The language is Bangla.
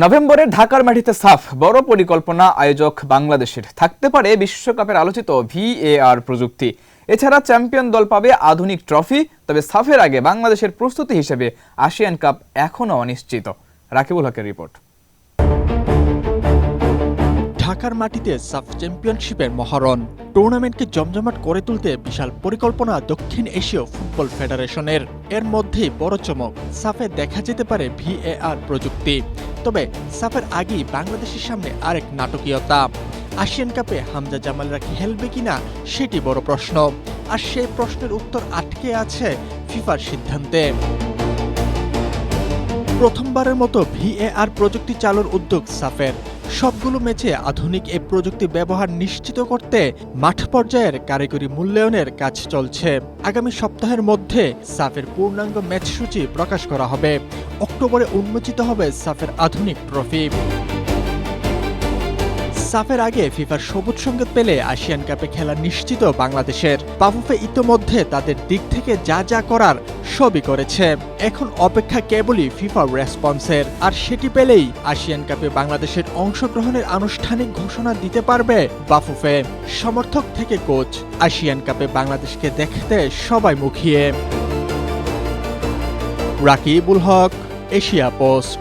নভেম্বরে ঢাকার মাটিতে সাফ, বড় পরিকল্পনা আয়োজক বাংলাদেশের। থাকতে পারে বিশ্বকাপের আলোচিত ভিএআর প্রযুক্তি। এছাড়া চ্যাম্পিয়ন দল পাবে আধুনিক ট্রফি। তবে সাফের আগে বাংলাদেশের প্রস্তুতি হিসেবে আসিয়ান কাপ এখনও অনিশ্চিত। রাকিবুল হকের রিপোর্ট। ঢাকার মাটিতে সাফ চ্যাম্পিয়নশিপের মহরণ। টুর্নামেন্টকে জমজমাট করে তুলতে বিশাল পরিকল্পনা দক্ষিণ এশীয় ফুটবল ফেডারেশনের। এর মধ্যেই বড় চমক, সাফে দেখা যেতে পারে ভিএআর প্রযুক্তি। তবে সাফের আগেই বাংলাদেশের সামনে আরেক নাটকীয়তা। আসিয়ান কাপে হামজা জামালরা খেলবে কিনা সেটি বড় প্রশ্ন। আর সেই প্রশ্নের উত্তর আটকে আছে ফিফার সিদ্ধান্তে। প্রথমবারের মতো ভিএআর প্রযুক্তি চালুর উদ্যোগ সাফের। সবগুলো ম্যাচে আধুনিক এই প্রযুক্তি ব্যবহার নিশ্চিত করতে মাঠ পর্যায়ের কারিগরি মূল্যায়নের কাজ চলছে। আগামী সপ্তাহের মধ্যে সাফের পূর্ণাঙ্গ ম্যাচ সূচি প্রকাশ করা হবে। অক্টোবরে উন্মোচিত হবে সাফের আধুনিক ট্রফি। সাফের আগে ফিফার সবুজ সংকেত পেলে আসিয়ান কাপে খেলা নিশ্চিত বাংলাদেশের। বাফুফে ইতোমধ্যে তাদের দিক থেকে যা যা করার সবই করেছে। এখন অপেক্ষা কেবলই ফিফার রেসপন্সের। আর সেটি পেলেই আসিয়ান কাপে বাংলাদেশের অংশগ্রহণের আনুষ্ঠানিক ঘোষণা দিতে পারবে বাফুফে। সমর্থক থেকে কোচ, আসিয়ান কাপে বাংলাদেশকে দেখতে সবাই মুখিয়ে। রাকিবুল হক, এশিয়া পোস্ট।